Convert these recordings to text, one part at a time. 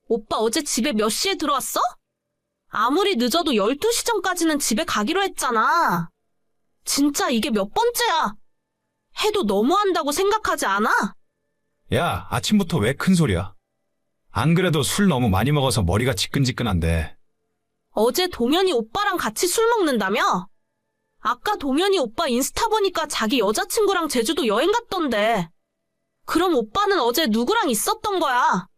오빠 어제 집에 몇 시에 들어왔어? 아무리 늦어도 12시 전까지는 집에 가기로 했잖아. 진짜 이게 몇 번째야? 해도 너무한다고 생각하지 않아? 야, 아침부터 왜 큰 소리야? 안 그래도 술 너무 많이 먹어서 머리가 지끈지끈한데. 어제 동현이 오빠랑 같이 술 먹는다며? 아까 동현이 오빠 인스타 보니까 자기 여자친구랑 제주도 여행 갔던데. 그럼 오빠는 어제 누구랑 있었던 거야?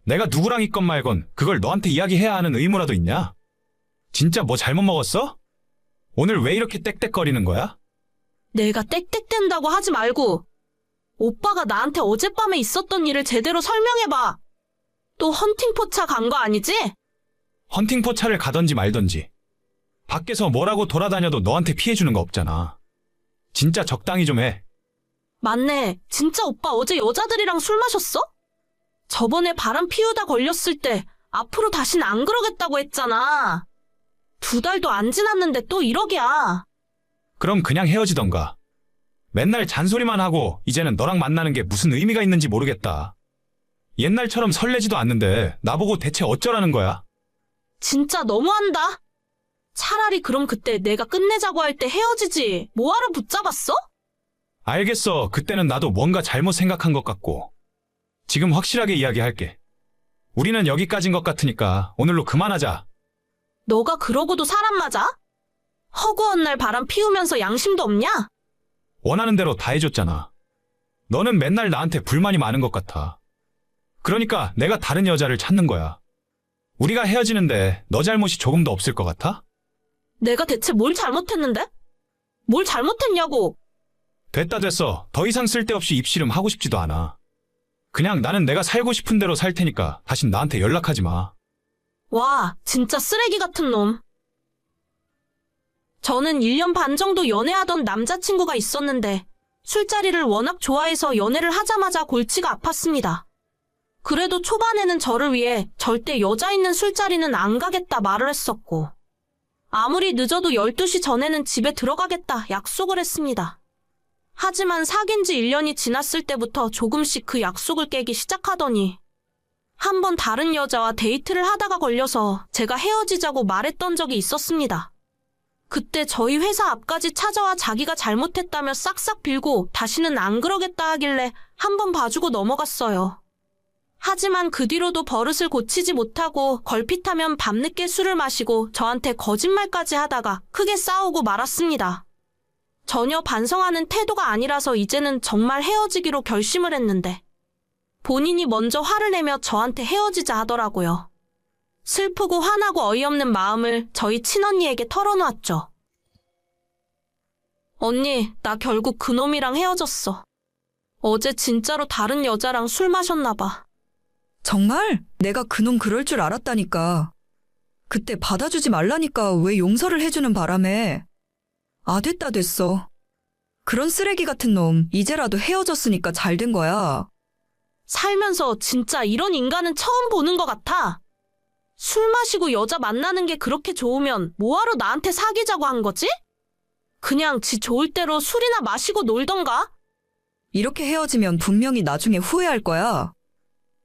내가 누구랑 있건 말건 그걸 너한테 이야기해야 하는 의무라도 있냐? 진짜 뭐 잘못 먹었어? 오늘 왜 이렇게 떽떽거리는 거야? 내가 땡땡댄다고 하지 말고 오빠가 나한테 어젯밤에 있었던 일을 제대로 설명해봐. 또 헌팅포차 간 거 아니지? 헌팅포차를 가던지 말던지. 밖에서 뭐라고 돌아다녀도 너한테 피해주는 거 없잖아. 진짜 적당히 좀 해. 맞네. 진짜 오빠 어제 여자들이랑 술 마셨어? 저번에 바람 피우다 걸렸을 때 앞으로 다신 안 그러겠다고 했잖아. 2달도 안 지났는데 또 이러기야. 그럼 그냥 헤어지던가. 맨날 잔소리만 하고 이제는 너랑 만나는 게 무슨 의미가 있는지 모르겠다. 옛날처럼 설레지도 않는데 나보고 대체 어쩌라는 거야? 진짜 너무한다. 차라리 그럼 그때 내가 끝내자고 할 때 헤어지지. 뭐하러 붙잡았어? 알겠어. 그때는 나도 뭔가 잘못 생각한 것 같고. 지금 확실하게 이야기할게. 우리는 여기까지인 것 같으니까 오늘로 그만하자. 너가 그러고도 사람 맞아? 허구한 날 바람 피우면서 양심도 없냐? 원하는 대로 다 해줬잖아. 너는 맨날 나한테 불만이 많은 것 같아. 그러니까 내가 다른 여자를 찾는 거야. 우리가 헤어지는데 너 잘못이 조금도 없을 것 같아? 내가 대체 뭘 잘못했는데? 뭘 잘못했냐고. 됐다 됐어. 더 이상 쓸데없이 입씨름 하고 싶지도 않아. 그냥 나는 내가 살고 싶은 대로 살 테니까 다신 나한테 연락하지 마. 와, 진짜 쓰레기 같은 놈. 저는 1년 반 정도 연애하던 남자친구가 있었는데 술자리를 워낙 좋아해서 연애를 하자마자 골치가 아팠습니다. 그래도 초반에는 저를 위해 절대 여자 있는 술자리는 안 가겠다 말을 했었고 아무리 늦어도 12시 전에는 집에 들어가겠다 약속을 했습니다. 하지만 사귄 지 1년이 지났을 때부터 조금씩 그 약속을 깨기 시작하더니 한 번 다른 여자와 데이트를 하다가 걸려서 제가 헤어지자고 말했던 적이 있었습니다. 그때 저희 회사 앞까지 찾아와 자기가 잘못했다며 싹싹 빌고 다시는 안 그러겠다 하길래 한 번 봐주고 넘어갔어요. 하지만 그 뒤로도 버릇을 고치지 못하고 걸핏하면 밤늦게 술을 마시고 저한테 거짓말까지 하다가 크게 싸우고 말았습니다. 전혀 반성하는 태도가 아니라서 이제는 정말 헤어지기로 결심을 했는데 본인이 먼저 화를 내며 저한테 헤어지자 하더라고요. 슬프고 화나고 어이없는 마음을 저희 친언니에게 털어놓았죠. 언니, 나 결국 그놈이랑 헤어졌어. 어제 진짜로 다른 여자랑 술 마셨나 봐. 정말? 내가 그놈 그럴 줄 알았다니까. 그때 받아주지 말라니까 왜 용서를 해주는 바람에. 아, 됐다 됐어. 그런 쓰레기 같은 놈 이제라도 헤어졌으니까 잘 된 거야. 살면서 진짜 이런 인간은 처음 보는 것 같아. 술 마시고 여자 만나는 게 그렇게 좋으면 뭐하러 나한테 사귀자고 한 거지? 그냥 지 좋을 대로 술이나 마시고 놀던가? 이렇게 헤어지면 분명히 나중에 후회할 거야.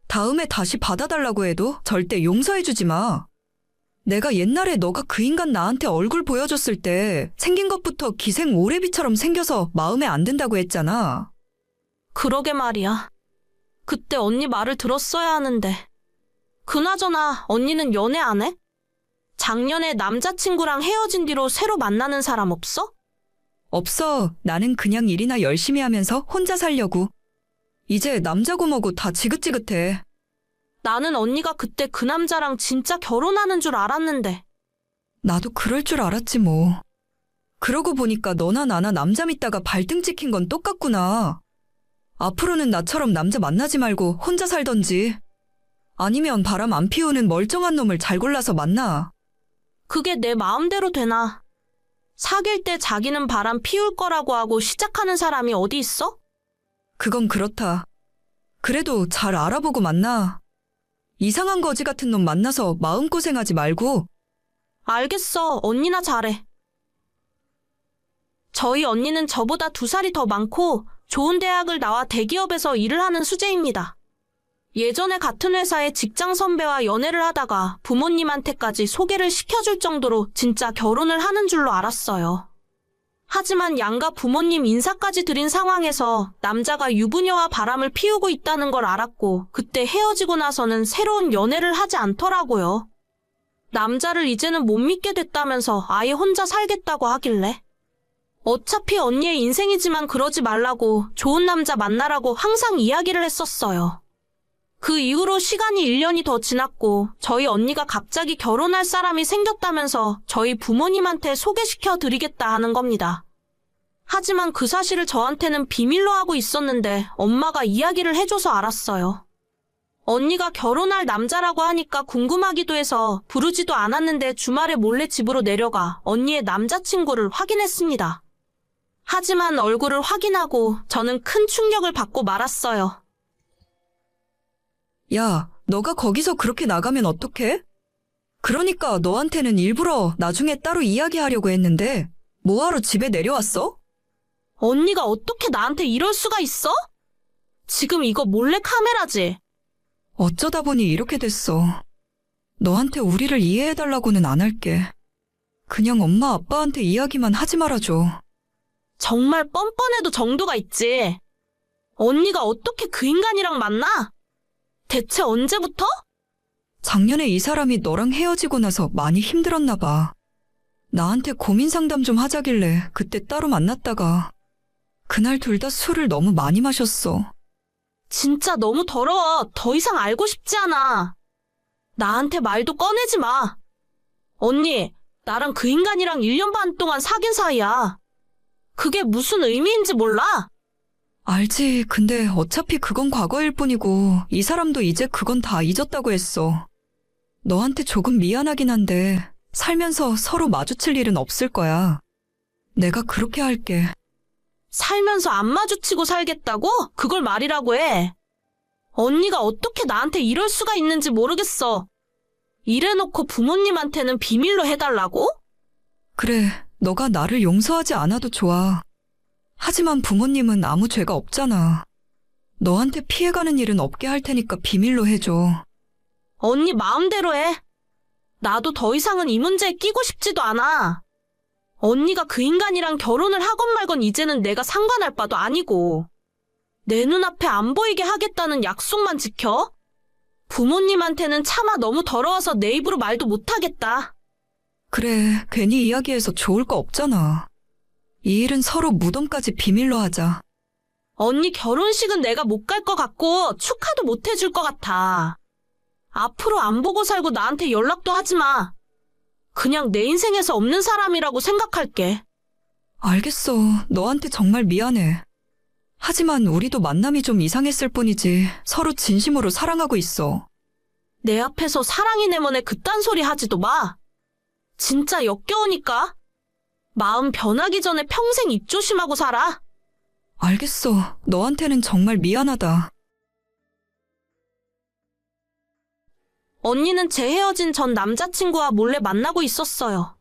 다음에 다시 받아달라고 해도 절대 용서해주지 마. 내가 옛날에 너가 그 인간 나한테 얼굴 보여줬을 때 생긴 것부터 기생 오래비처럼 생겨서 마음에 안 든다고 했잖아. 그러게 말이야. 그때 언니 말을 들었어야 하는데. 그나저나 언니는 연애 안 해? 작년에 남자친구랑 헤어진 뒤로 새로 만나는 사람 없어? 없어. 나는 그냥 일이나 열심히 하면서 혼자 살려고. 이제 남자고 뭐고 다 지긋지긋해. 나는 언니가 그때 그 남자랑 진짜 결혼하는 줄 알았는데. 나도 그럴 줄 알았지 뭐. 그러고 보니까 너나 나나 남자 믿다가 발등 찍힌 건 똑같구나. 앞으로는 나처럼 남자 만나지 말고 혼자 살던지. 아니면 바람 안 피우는 멀쩡한 놈을 잘 골라서 만나. 그게 내 마음대로 되나? 사귈 때 자기는 바람 피울 거라고 하고 시작하는 사람이 어디 있어? 그건 그렇다. 그래도 잘 알아보고 만나. 이상한 거지 같은 놈 만나서 마음고생하지 말고. 알겠어. 언니나 잘해. 저희 언니는 저보다 2살이 더 많고 좋은 대학을 나와 대기업에서 일을 하는 수재입니다. 예전에 같은 회사의 직장 선배와 연애를 하다가 부모님한테까지 소개를 시켜줄 정도로 진짜 결혼을 하는 줄로 알았어요. 하지만 양가 부모님 인사까지 드린 상황에서 남자가 유부녀와 바람을 피우고 있다는 걸 알았고 그때 헤어지고 나서는 새로운 연애를 하지 않더라고요. 남자를 이제는 못 믿게 됐다면서 아예 혼자 살겠다고 하길래 어차피 언니의 인생이지만 그러지 말라고 좋은 남자 만나라고 항상 이야기를 했었어요. 그 이후로 시간이 1년이 더 지났고 저희 언니가 갑자기 결혼할 사람이 생겼다면서 저희 부모님한테 소개시켜 드리겠다 하는 겁니다. 하지만 그 사실을 저한테는 비밀로 하고 있었는데 엄마가 이야기를 해줘서 알았어요. 언니가 결혼할 남자라고 하니까 궁금하기도 해서 부르지도 않았는데 주말에 몰래 집으로 내려가 언니의 남자친구를 확인했습니다. 하지만 얼굴을 확인하고 저는 큰 충격을 받고 말았어요. 야, 너가 거기서 그렇게 나가면 어떡해? 그러니까 너한테는 일부러 나중에 따로 이야기하려고 했는데 뭐하러 집에 내려왔어? 언니가 어떻게 나한테 이럴 수가 있어? 지금 이거 몰래 카메라지? 어쩌다 보니 이렇게 됐어. 너한테 우리를 이해해달라고는 안 할게. 그냥 엄마 아빠한테 이야기만 하지 말아줘. 정말 뻔뻔해도 정도가 있지. 언니가 어떻게 그 인간이랑 만나? 대체 언제부터? 작년에 이 사람이 너랑 헤어지고 나서 많이 힘들었나 봐. 나한테 고민 상담 좀 하자길래 그때 따로 만났다가 그날 둘 다 술을 너무 많이 마셨어. 진짜 너무 더러워. 더 이상 알고 싶지 않아. 나한테 말도 꺼내지 마. 언니, 나랑 그 인간이랑 1년 반 동안 사귄 사이야. 그게 무슨 의미인지 몰라? 알지. 근데 어차피 그건 과거일 뿐이고 이 사람도 이제 그건 다 잊었다고 했어. 너한테 조금 미안하긴 한데 살면서 서로 마주칠 일은 없을 거야. 내가 그렇게 할게. 살면서 안 마주치고 살겠다고? 그걸 말이라고 해. 언니가 어떻게 나한테 이럴 수가 있는지 모르겠어. 이래놓고 부모님한테는 비밀로 해달라고? 그래, 너가 나를 용서하지 않아도 좋아. 하지만 부모님은 아무 죄가 없잖아. 너한테 피해가는 일은 없게 할 테니까 비밀로 해줘. 언니 마음대로 해. 나도 더 이상은 이 문제에 끼고 싶지도 않아. 언니가 그 인간이랑 결혼을 하건 말건 이제는 내가 상관할 바도 아니고. 내 눈앞에 안 보이게 하겠다는 약속만 지켜? 부모님한테는 차마 너무 더러워서 내 입으로 말도 못하겠다. 그래, 괜히 이야기해서 좋을 거 없잖아. 이 일은 서로 무덤까지 비밀로 하자. 언니 결혼식은 내가 못 갈 것 같고 축하도 못 해줄 것 같아. 앞으로 안 보고 살고 나한테 연락도 하지 마. 그냥 내 인생에서 없는 사람이라고 생각할게. 알겠어. 너한테 정말 미안해. 하지만 우리도 만남이 좀 이상했을 뿐이지 서로 진심으로 사랑하고 있어. 내 앞에서 사랑이 내모네 그딴 소리 하지도 마. 진짜 역겨우니까. 마음 변하기 전에 평생 입 조심하고 살아. 알겠어. 너한테는 정말 미안하다. 언니는 제 헤어진 전 남자친구와 몰래 만나고 있었어요.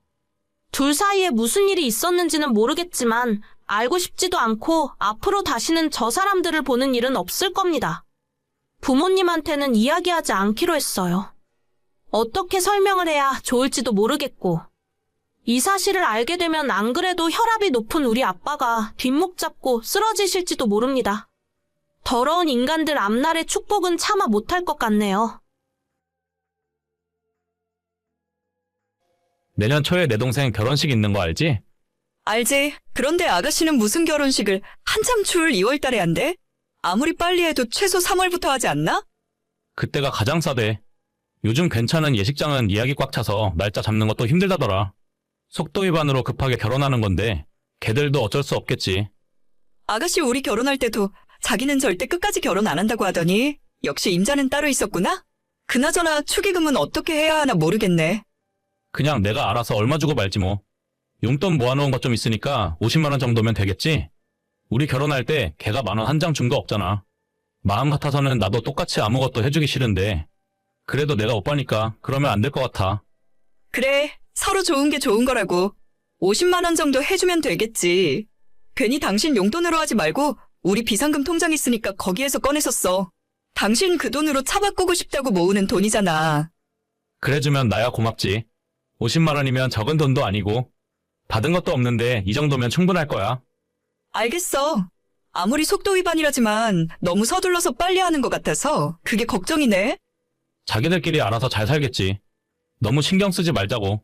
둘 사이에 무슨 일이 있었는지는 모르겠지만 알고 싶지도 않고 앞으로 다시는 저 사람들을 보는 일은 없을 겁니다. 부모님한테는 이야기하지 않기로 했어요. 어떻게 설명을 해야 좋을지도 모르겠고. 이 사실을 알게 되면 안 그래도 혈압이 높은 우리 아빠가 뒷목 잡고 쓰러지실지도 모릅니다. 더러운 인간들 앞날의 축복은 차마 못할 것 같네요. 내년 초에 내 동생 결혼식 있는 거 알지? 알지. 그런데 아가씨는 무슨 결혼식을 한참 추울 2월 달에 한대? 아무리 빨리 해도 최소 3월부터 하지 않나? 그때가 가장 싸대. 요즘 괜찮은 예식장은 예약이 꽉 차서 날짜 잡는 것도 힘들다더라. 속도 위반으로 급하게 결혼하는 건데 걔들도 어쩔 수 없겠지. 아가씨 우리 결혼할 때도 자기는 절대 끝까지 결혼 안 한다고 하더니 역시 임자는 따로 있었구나? 그나저나 축의금은 어떻게 해야 하나 모르겠네. 그냥 내가 알아서 얼마 주고 말지 뭐. 용돈 모아놓은 것 좀 있으니까 50만 원 정도면 되겠지? 우리 결혼할 때 걔가 10,000원 한 장 준 거 없잖아. 마음 같아서는 나도 똑같이 아무것도 해주기 싫은데 그래도 내가 오빠니까 그러면 안 될 것 같아. 그래, 서로 좋은 게 좋은 거라고. 50만 원 정도 해주면 되겠지. 괜히 당신 용돈으로 하지 말고 우리 비상금 통장 있으니까 거기에서 꺼내서 써. 당신 그 돈으로 차 바꾸고 싶다고 모으는 돈이잖아. 그래주면 나야 고맙지. 50만 원이면 적은 돈도 아니고 받은 것도 없는데 이 정도면 충분할 거야. 알겠어. 아무리 속도 위반이라지만 너무 서둘러서 빨리 하는 것 같아서 그게 걱정이네. 자기들끼리 알아서 잘 살겠지. 너무 신경 쓰지 말자고.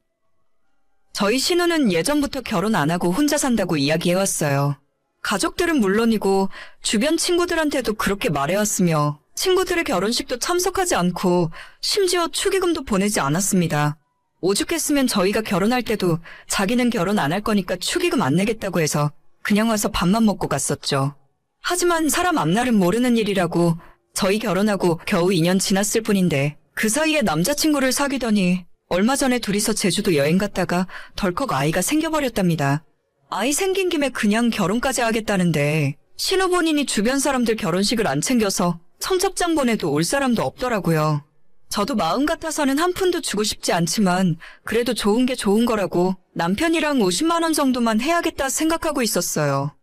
저희 신우는 예전부터 결혼 안 하고 혼자 산다고 이야기해왔어요. 가족들은 물론이고 주변 친구들한테도 그렇게 말해왔으며 친구들의 결혼식도 참석하지 않고 심지어 축의금도 보내지 않았습니다. 오죽했으면 저희가 결혼할 때도 자기는 결혼 안 할 거니까 축의금 안 내겠다고 해서 그냥 와서 밥만 먹고 갔었죠. 하지만 사람 앞날은 모르는 일이라고 저희 결혼하고 겨우 2년 지났을 뿐인데 그 사이에 남자친구를 사귀더니 얼마 전에 둘이서 제주도 여행 갔다가 덜컥 아이가 생겨버렸답니다. 아이 생긴 김에 그냥 결혼까지 하겠다는데 신우 본인이 주변 사람들 결혼식을 안 챙겨서 청첩장 보내도 올 사람도 없더라고요. 저도 마음 같아서는 한 푼도 주고 싶지 않지만 그래도 좋은 게 좋은 거라고 남편이랑 50만 원 정도만 해야겠다 생각하고 있었어요.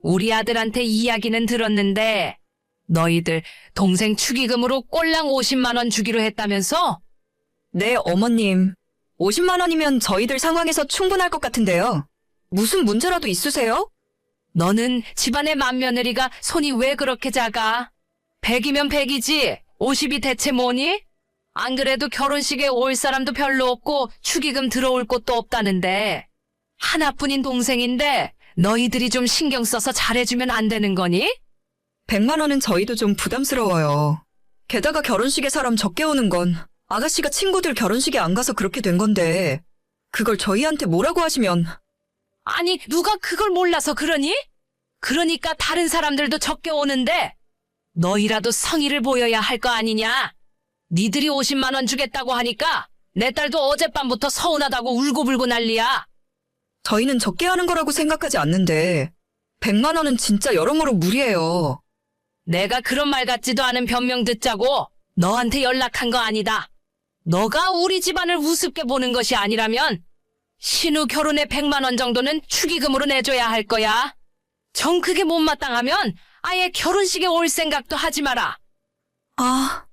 우리 아들한테 이야기는 들었는데 너희들 동생 축의금으로 꼴랑 50만 원 주기로 했다면서? 네, 어머님. 50만 원이면 저희들 상황에서 충분할 것 같은데요. 무슨 문제라도 있으세요? 너는 집안의 맏며느리가 손이 왜 그렇게 작아? 100이면 100이지 50이 대체 뭐니? 안 그래도 결혼식에 올 사람도 별로 없고 축의금 들어올 곳도 없다는데 하나뿐인 동생인데 너희들이 좀 신경 써서 잘해주면 안 되는 거니? 100만 원은 저희도 좀 부담스러워요. 게다가 결혼식에 사람 적게 오는 건 아가씨가 친구들 결혼식에 안 가서 그렇게 된 건데 그걸 저희한테 뭐라고 하시면 아니 누가 그걸 몰라서 그러니? 그러니까 다른 사람들도 적게 오는데 너희라도 성의를 보여야 할 거 아니냐? 니들이 50만 원 주겠다고 하니까 내 딸도 어젯밤부터 서운하다고 울고불고 난리야. 저희는 적게 하는 거라고 생각하지 않는데 100만 원은 진짜 여러모로 무리예요. 내가 그런 말 같지도 않은 변명 듣자고 너한테 연락한 거 아니다. 너가 우리 집안을 우습게 보는 것이 아니라면 신우 결혼에 100만 원 정도는 축의금으로 내줘야 할 거야. 정 그게 못마땅하면 아예 결혼식에 올 생각도 하지 마라. 아,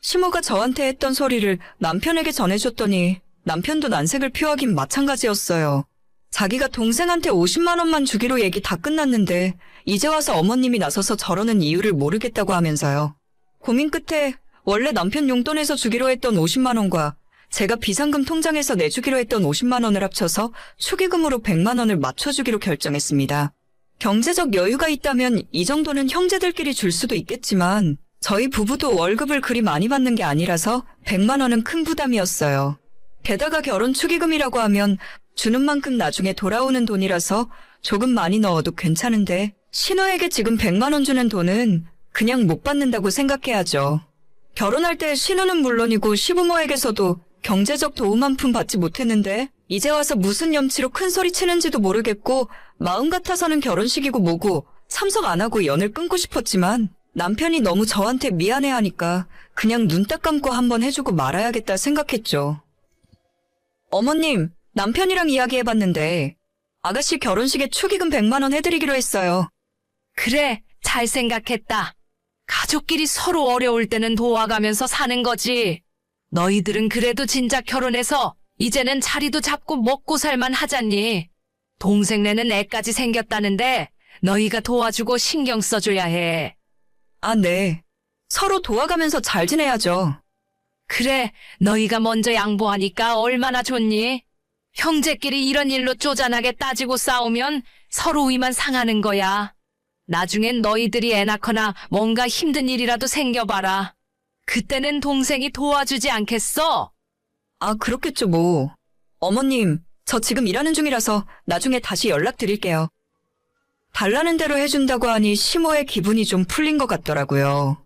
시모가 저한테 했던 소리를 남편에게 전해줬더니 남편도 난색을 표하긴 마찬가지였어요. 자기가 동생한테 50만 원만 주기로 얘기 다 끝났는데 이제 와서 어머님이 나서서 저러는 이유를 모르겠다고 하면서요. 고민 끝에 원래 남편 용돈에서 주기로 했던 50만 원과 제가 비상금 통장에서 내주기로 했던 50만 원을 합쳐서 축의금으로 100만 원을 맞춰주기로 결정했습니다. 경제적 여유가 있다면 이 정도는 형제들끼리 줄 수도 있겠지만 저희 부부도 월급을 그리 많이 받는 게 아니라서 100만 원은 큰 부담이었어요. 게다가 결혼 축의금이라고 하면 주는 만큼 나중에 돌아오는 돈이라서 조금 많이 넣어도 괜찮은데 신우에게 지금 100만 원 주는 돈은 그냥 못 받는다고 생각해야죠. 결혼할 때 신우는 물론이고 시부모에게서도 경제적 도움 한 푼 받지 못했는데 이제 와서 무슨 염치로 큰 소리 치는지도 모르겠고 마음 같아서는 결혼식이고 뭐고 참석 안 하고 연을 끊고 싶었지만 남편이 너무 저한테 미안해하니까 그냥 눈 딱 감고 한번 해주고 말아야겠다 생각했죠. 어머님, 남편이랑 이야기해봤는데 아가씨 결혼식에 축의금 100만 원 해드리기로 했어요. 그래, 잘 생각했다. 가족끼리 서로 어려울 때는 도와가면서 사는 거지. 너희들은 그래도 진작 결혼해서 이제는 자리도 잡고 먹고 살만 하잖니. 동생네는 애까지 생겼다는데 너희가 도와주고 신경 써줘야 해. 아, 네. 서로 도와가면서 잘 지내야죠. 그래, 너희가 먼저 양보하니까 얼마나 좋니? 형제끼리 이런 일로 쪼잔하게 따지고 싸우면 서로 위만 상하는 거야. 나중엔 너희들이 애 낳거나 뭔가 힘든 일이라도 생겨봐라. 그때는 동생이 도와주지 않겠어? 아, 그렇겠죠 뭐. 어머님, 저 지금 일하는 중이라서 나중에 다시 연락드릴게요. 달라는 대로 해준다고 하니 시모의 기분이 좀 풀린 것 같더라고요.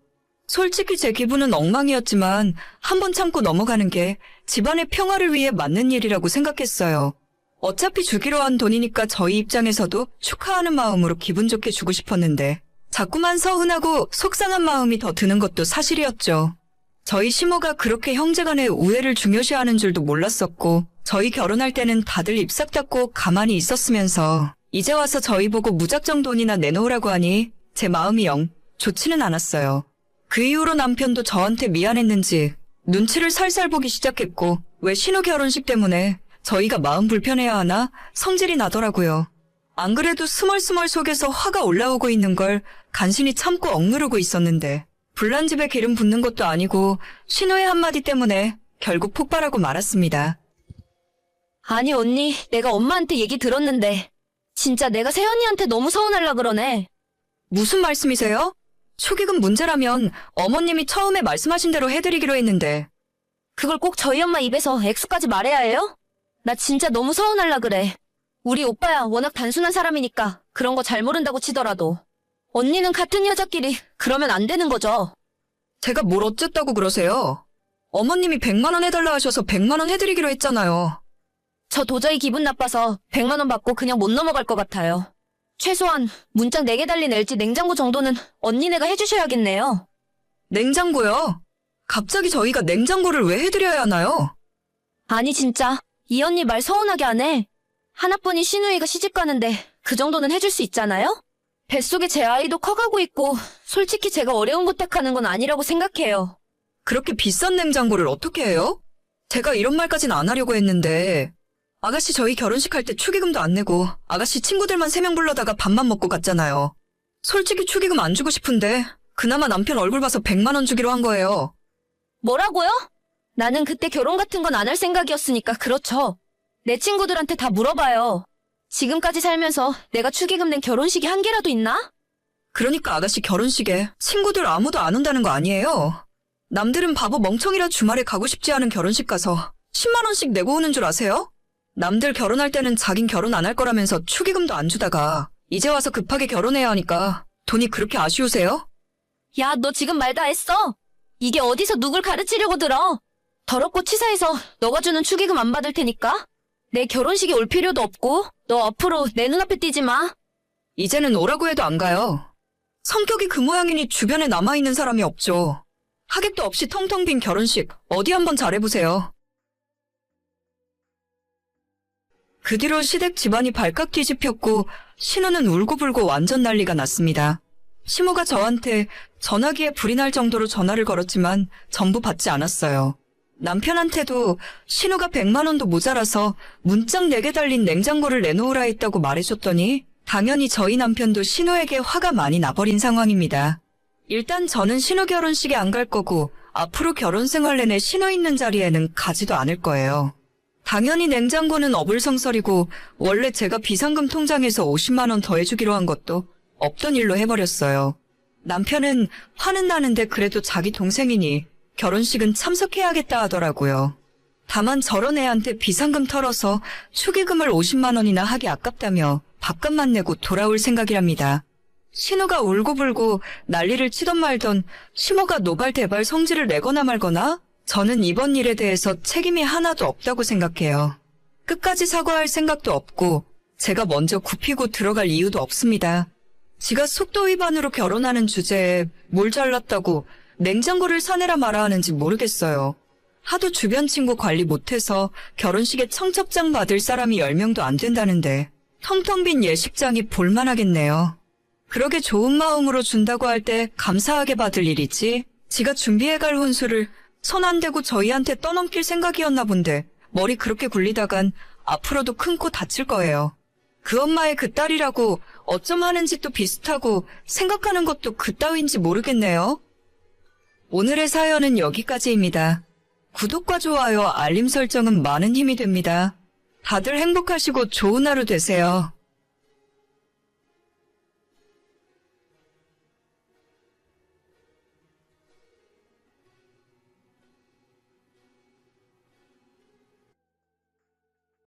솔직히 제 기분은 엉망이었지만 한번 참고 넘어가는 게 집안의 평화를 위해 맞는 일이라고 생각했어요. 어차피 주기로 한 돈이니까 저희 입장에서도 축하하는 마음으로 기분 좋게 주고 싶었는데 자꾸만 서운하고 속상한 마음이 더 드는 것도 사실이었죠. 저희 시모가 그렇게 형제간의 우애를 중요시하는 줄도 몰랐었고 저희 결혼할 때는 다들 입싹 닫고 가만히 있었으면서 이제 와서 저희 보고 무작정 돈이나 내놓으라고 하니 제 마음이 영 좋지는 않았어요. 그 이후로 남편도 저한테 미안했는지 눈치를 살살 보기 시작했고 왜 신우 결혼식 때문에 저희가 마음 불편해야 하나 성질이 나더라고요. 안 그래도 스멀스멀 속에서 화가 올라오고 있는 걸 간신히 참고 억누르고 있었는데 불난 집에 기름 붓는 것도 아니고 신우의 한마디 때문에 결국 폭발하고 말았습니다. 아니, 언니, 내가 엄마한테 얘기 들었는데 진짜 내가 새언니한테 너무 서운하려 그러네. 무슨 말씀이세요? 축의금 문제라면 어머님이 처음에 말씀하신 대로 해드리기로 했는데. 그걸 꼭 저희 엄마 입에서 액수까지 말해야 해요? 나 진짜 너무 서운하려 그래. 우리 오빠야 워낙 단순한 사람이니까 그런 거 잘 모른다고 치더라도. 언니는 같은 여자끼리 그러면 안 되는 거죠. 제가 뭘 어쨌다고 그러세요? 어머님이 100만 원 해달라 하셔서 100만 원 해드리기로 했잖아요. 저 도저히 기분 나빠서 100만 원 받고 그냥 못 넘어갈 것 같아요. 최소한 문짝 4개 달린 LG 냉장고 정도는 언니네가 해주셔야겠네요. 냉장고요? 갑자기 저희가 냉장고를 왜 해드려야 하나요? 아니 진짜 이 언니 말 서운하게 하네. 하나뿐인 신우이가 시집 가는데 그 정도는 해줄 수 있잖아요? 뱃속에 제 아이도 커가고 있고 솔직히 제가 어려운 부탁하는 건 아니라고 생각해요. 그렇게 비싼 냉장고를 어떻게 해요? 제가 이런 말까진 안 하려고 했는데 아가씨 저희 결혼식 할 때 축의금도 안 내고 아가씨 친구들만 3명 불러다가 밥만 먹고 갔잖아요. 솔직히 축의금 안 주고 싶은데 그나마 남편 얼굴 봐서 100만 원 주기로 한 거예요. 뭐라고요? 나는 그때 결혼 같은 건 안 할 생각이었으니까 그렇죠. 내 친구들한테 다 물어봐요. 지금까지 살면서 내가 축의금 낸 결혼식이 한 개라도 있나? 그러니까 아가씨 결혼식에 친구들 아무도 안 온다는 거 아니에요? 남들은 바보 멍청이라 주말에 가고 싶지 않은 결혼식 가서 10만 원씩 내고 오는 줄 아세요? 남들 결혼할 때는 자긴 결혼 안 할 거라면서 축의금도 안 주다가 이제 와서 급하게 결혼해야 하니까 돈이 그렇게 아쉬우세요? 야, 너 지금 말 다 했어. 이게 어디서 누굴 가르치려고 들어. 더럽고 치사해서 너가 주는 축의금 안 받을 테니까. 내 결혼식에 올 필요도 없고 너 앞으로 내 눈앞에 띄지 마. 이제는 오라고 해도 안 가요. 성격이 그 모양이니 주변에 남아있는 사람이 없죠. 하객도 없이 텅텅 빈 결혼식 어디 한번 잘해보세요. 그 뒤로 시댁 집안이 발칵 뒤집혔고 신우는 울고불고 완전 난리가 났습니다. 시모가 저한테 전화기에 불이 날 정도로 전화를 걸었지만 전부 받지 않았어요. 남편한테도 신우가 100만 원도 모자라서 문짝 4개 달린 냉장고를 내놓으라 했다고 말해줬더니 당연히 저희 남편도 신우에게 화가 많이 나버린 상황입니다. 일단 저는 신우 결혼식에 안 갈 거고 앞으로 결혼 생활 내내 신우 있는 자리에는 가지도 않을 거예요. 당연히 냉장고는 어불성설이고 원래 제가 비상금 통장에서 50만 원 더해주기로 한 것도 없던 일로 해버렸어요. 남편은 화는 나는데 그래도 자기 동생이니 결혼식은 참석해야겠다 하더라고요. 다만 저런 애한테 비상금 털어서 축의금을 50만 원이나 하기 아깝다며 밥값만 내고 돌아올 생각이랍니다. 신우가 울고불고 난리를 치던 말던 시모가 노발대발 성질을 내거나 말거나 저는 이번 일에 대해서 책임이 하나도 없다고 생각해요. 끝까지 사과할 생각도 없고 제가 먼저 굽히고 들어갈 이유도 없습니다. 지가 속도 위반으로 결혼하는 주제에 뭘 잘났다고 냉장고를 사내라 마라 하는지 모르겠어요. 하도 주변 친구 관리 못해서 결혼식에 청첩장 받을 사람이 10명도 안 된다는데 텅텅 빈 예식장이 볼만하겠네요. 그러게 좋은 마음으로 준다고 할 때 감사하게 받을 일이지 지가 준비해갈 혼수를 손 안 대고 저희한테 떠넘길 생각이었나 본데 머리 그렇게 굴리다간 앞으로도 큰 코 다칠 거예요. 그 엄마의 그 딸이라고 어쩜 하는 짓도 비슷하고 생각하는 것도 그따위인지 모르겠네요. 오늘의 사연은 여기까지입니다. 구독과 좋아요, 알림 설정은 많은 힘이 됩니다. 다들 행복하시고 좋은 하루 되세요.